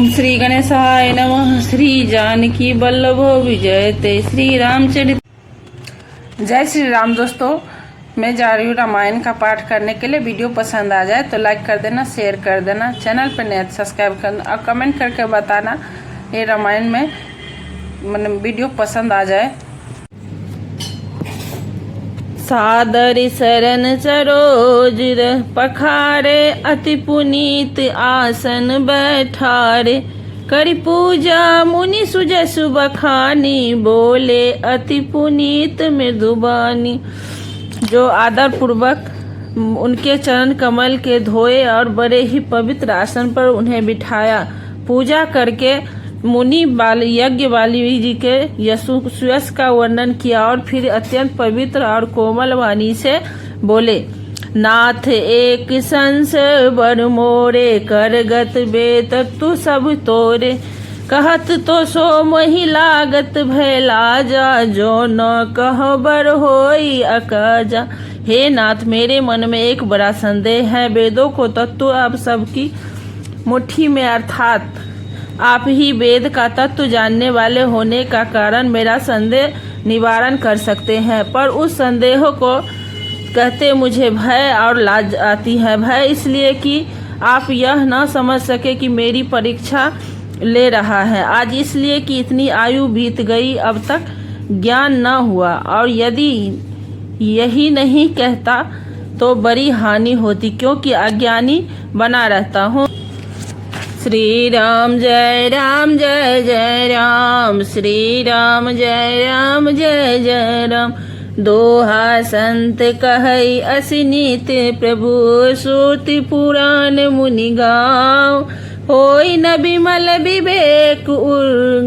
ओम श्री गणेशाय नमः। श्री जानकी वल्लभो विजयते। श्री रामचरित। जय श्री राम। दोस्तों, मैं जा रही हूँ रामायण का पाठ करने के लिए। वीडियो पसंद आ जाए तो लाइक कर देना, शेयर कर देना, चैनल पर नए सब्सक्राइब करना और कमेंट करके बताना ये रामायण में मतलब वीडियो पसंद आ जाए। सादर शरण सरोज पखारे, अति पुनीत आसन बैठारे। करि पूजा मुनि सुजसु बखानी, बोले अति पुनीत मृदुबानी। जो आदर पूर्वक उनके चरण कमल के धोए और बड़े ही पवित्र आसन पर उन्हें बिठाया। पूजा करके मुनि यज्ञ वाली जी के यश का वर्णन किया और फिर अत्यंत पवित्र और कोमल वाणी से बोले, नाथ एक संस बर मोरे, करगत बेत तु सब तोरे। कहत तो सो मही लागत भैला जा, जो न कह बर होई अकाजा। हे नाथ, मेरे मन में एक बड़ा संदेह है। वेदों को तत्व आप सबकी मुट्ठी में, अर्थात आप ही वेद का तत्व जानने वाले होने का कारण मेरा संदेह निवारण कर सकते हैं, पर उस संदेह को कहते मुझे भय और लाज आती है। भय इसलिए कि आप यह न समझ सके कि मेरी परीक्षा ले रहा है। आज इसलिए कि इतनी आयु बीत गई, अब तक ज्ञान न हुआ, और यदि यही नहीं कहता तो बड़ी हानि होती, क्योंकि अज्ञानी बना रहता हूँ। श्री राम जय राम जय जय राम। श्री राम जय राम जय जय राम। दोहा संत कहई असिनीत, प्रभु श्रुति पुराण मुनि गाँव। होई न बिमल विवेक,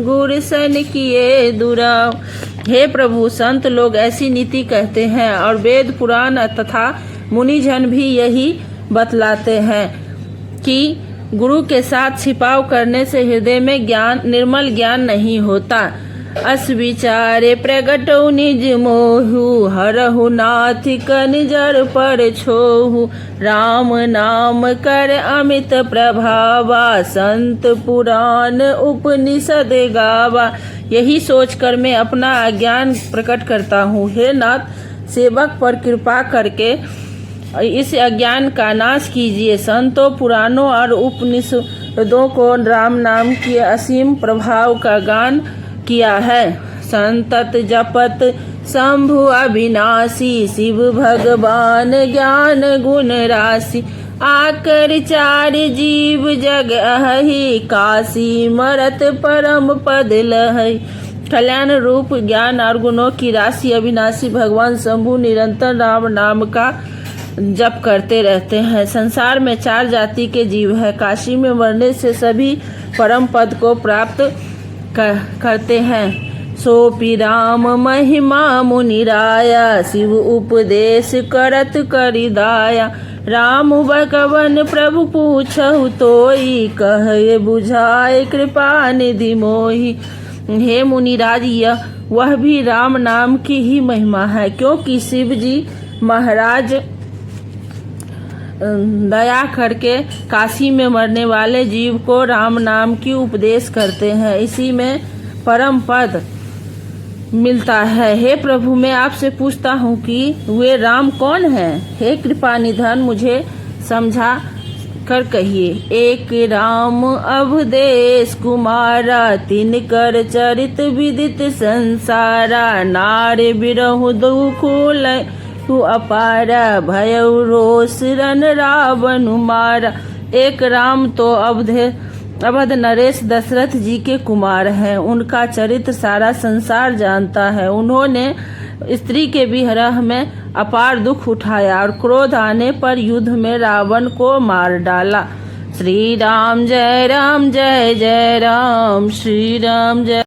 गुरसन किए दुराव। हे प्रभु, संत लोग ऐसी नीति कहते हैं और वेद पुराण तथा मुनिजन भी यही बतलाते हैं कि गुरु के साथ छिपाव करने से हृदय में निर्मल ज्ञान नहीं होता। अस विचारे प्रगटौ निज मोहु, हरहु नाथ कनिजर पर छोहु। राम नाम कर अमित प्रभावा, संत पुराण उपनिषद गावा। यही सोचकर मैं अपना अज्ञान प्रकट करता हूँ। हे नाथ, सेवक पर कृपा करके इस अज्ञान का नाश कीजिए। संतों, पुराणों और उपनिषदों को राम नाम के असीम प्रभाव का गान किया है। संतत जपत शंभु अविनाशी, शिव भगवान ज्ञान गुण राशि। आकर चार जीव जग अहि, काशी मरत परम पद लहै। कल्याण रूप ज्ञान और गुणों की राशि अविनाशी भगवान शंभु निरंतर राम नाम का जप करते रहते हैं। संसार में चार जाति के जीव है। काशी में मरने से सभी परम पद को प्राप्त करते हैं। सोपी राम महिमा मुनिराया, शिव उपदेश करत करि दाया। राम भगवन प्रभु पूछहु तोई, कहे बुझाए कृपा निधि मोहि। हे मुनिराज, वह भी राम नाम की ही महिमा है, क्योंकि शिव जी महाराज दया करके काशी में मरने वाले जीव को राम नाम की उपदेश करते हैं। इसी में परम पद मिलता है। हे प्रभु, मैं आपसे पूछता हूँ कि वे राम कौन हैं? हे कृपा निधान, मुझे समझा कर कहिए। एक राम अवधेश कुमारा, तिनकर चरित विदित संसारा। नारे बिरहु दुख तू अपारा, भयउ रोष रन रावण मारा। एक राम तो अवध नरेश दशरथ जी के कुमार हैं। उनका चरित्र सारा संसार जानता है। उन्होंने स्त्री के विरह में अपार दुख उठाया और क्रोध आने पर युद्ध में रावण को मार डाला। श्री राम जय राम जय जय राम। श्री राम जय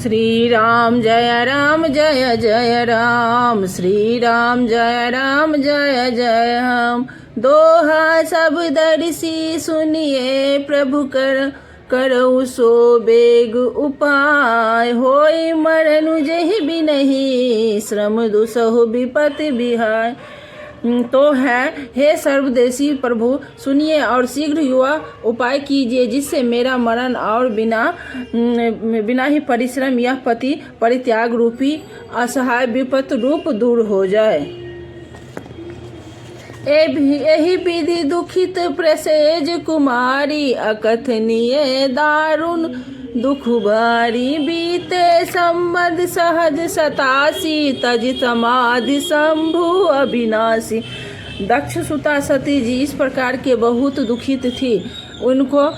श्री राम जय राम जय जय राम। श्री राम जय राम जय जय राम। दोहा सब दर्शी सुनिए, प्रभु करऊ सो बेग उपाय। होई मरनु जहि बिनहि, श्रम दुसहु विपत बिहाय। तो है, हे सर्वदेशी प्रभु, सुनिए और शीघ्र युवा उपाय कीजिए जिससे मेरा मरण और बिना ही परिश्रम यह पति परित्याग रूपी असहाय विपत्त रूप दूर हो जाए। यही विधि दुखित प्रसेज कुमारी, अकथनीय दारुण दुख भारी, बीते संबंध सहज 87 तज समाधि शंभु अविनाशी। दक्ष सुता सती जी इस प्रकार के बहुत दुखित थी। उनको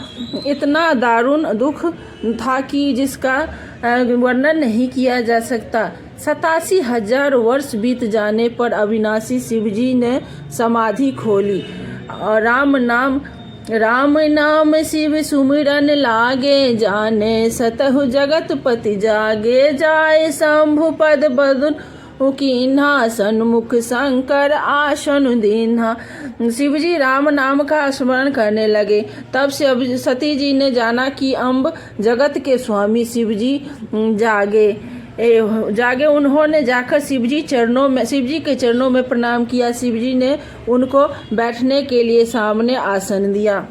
इतना दारुण दुख था कि जिसका वर्णन नहीं किया जा सकता। 87,000 वर्ष बीत जाने पर अविनाशी शिवजी ने समाधि खोली और राम नाम शिव सुमिरन लागे, जाने सतहु जगत पति जागे, जाए शंभु पद बदन कीन्हा, सन्मुख शंकर आसन दीन्हा। शिवजी राम नाम का स्मरण करने लगे। तब से सती जी ने जाना कि अम्ब जगत के स्वामी शिवजी जागे। उन्होंने जाकर शिवजी के चरणों में प्रणाम किया। शिवजी ने उनको बैठने के लिए सामने आसन दिया।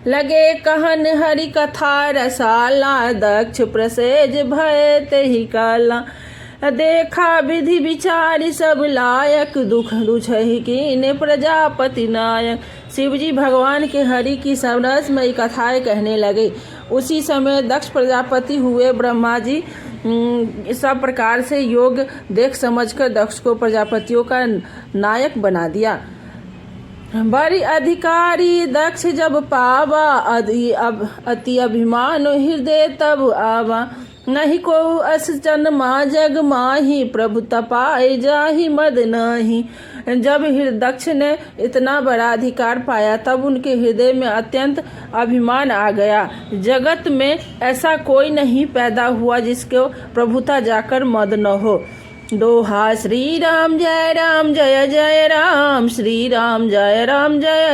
लगे कहन हरि कथा रसाला, दक्ष प्रसेज भय तेहि काला, देखा विधि विचारी सब लायक, दुख दुछहि कीन्हे प्रजापति नायक। शिवजी भगवान के हरि की समरसमयी कथाएं कहने लगे। उसी समय दक्ष प्रजापति हुए। ब्रह्मा जी सब प्रकार से योग देख समझकर दक्ष को प्रजापतियों का नायक बना दिया। बड़ी अधिकारी दक्ष जब पावा, अति अभिमान हृदय तब आवा, नहीं को अस जन्मा जग माही, प्रभु तपाए जाहि मद नाही। जब दक्ष ने इतना बड़ा अधिकार पाया तब उनके हृदय में अत्यंत अभिमान आ गया। जगत में ऐसा कोई नहीं पैदा हुआ जिसको प्रभुता जाकर मद न हो। दोहा श्री राम जय जय राम, श्री राम जय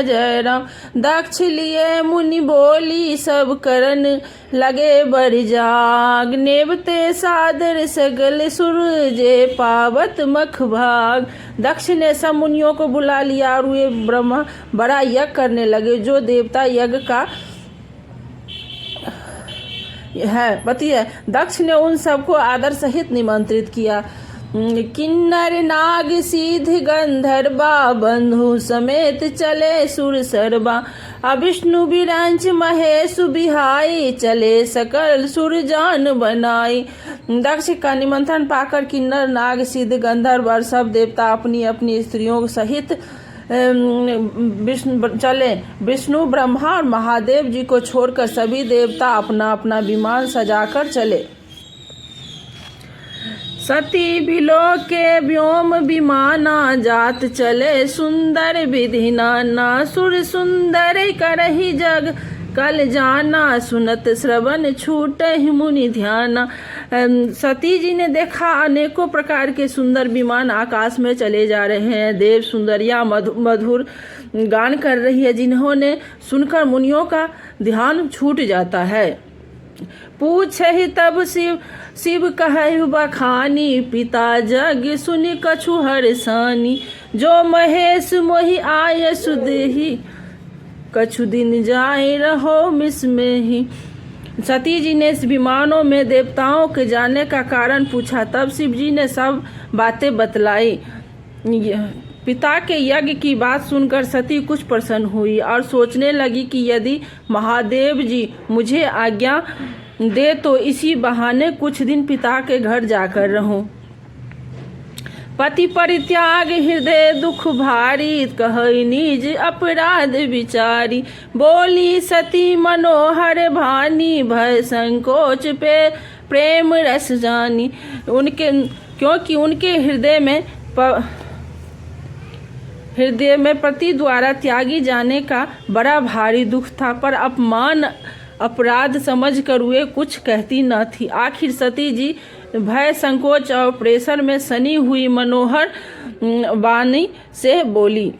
जय राम। दक्ष लिए मुनि बोली सब करन, लगे बर जाग, नेवते सादर सगल सूरजे पावत मख भाग। दक्ष ने सब मुनियों को बुला लिया और वे ब्रह्मा बड़ा यज्ञ करने लगे जो देवता यज्ञ का पति है। दक्ष ने उन सबको आदर सहित निमंत्रित किया। किन्नर नाग सिद्ध गंधर्वा, बंधु समेत चले सुर सरबा, विष्णु बिरंच महेश बिहाई, चले सकल सुर जान बनाई। दक्ष का निमंत्रण पाकर किन्नर नाग सिद्ध गंधर्व और सब देवता अपनी अपनी स्त्रियों सहित चले। विष्णु ब्रह्मा और महादेव जी को छोड़कर सभी देवता अपना अपना विमान सजाकर चले। सती बिलो के व्योम विमाना, जात चले सुंदर विधि नाना, सुर सुंदर करहि जग कल जाना, सुनत श्रवण छूटे मुनि ध्याना। सती जी ने देखा अनेकों प्रकार के सुंदर विमान आकाश में चले जा रहे हैं। देव सुंदरिया मधुर गान कर रही है जिन्होंने सुनकर मुनियों का ध्यान छूट जाता है। पूछहि तब शिव कहु बखानी, पिता जग सुनि कछु हरसानी, जो महेश मोहि आय सुदेहि, कछु दिन जाए रहो मिस में ही। सती जी ने इस विमानों में देवताओं के जाने का कारण पूछा। तब शिव जी ने सब बातें बतलाई। पिता के यज्ञ की बात सुनकर सती कुछ प्रसन्न हुई और सोचने लगी कि यदि महादेव जी मुझे आज्ञा दे तो इसी बहाने कुछ दिन पिता के घर जाकर रहूं। पति परित्याग हृदय दुख भारी, कहई निज अपराध विचारी, बोली सती मनोहर भानी, भय संकोच पे प्रेम रस जानी। क्योंकि उनके हृदय में पति द्वारा त्यागी जाने का बड़ा भारी दुख था, पर अपराध समझकर वे कुछ कहती न थी। आखिर सती जी भय संकोच और प्रेषण में सनी हुई मनोहर वाणी से बोली।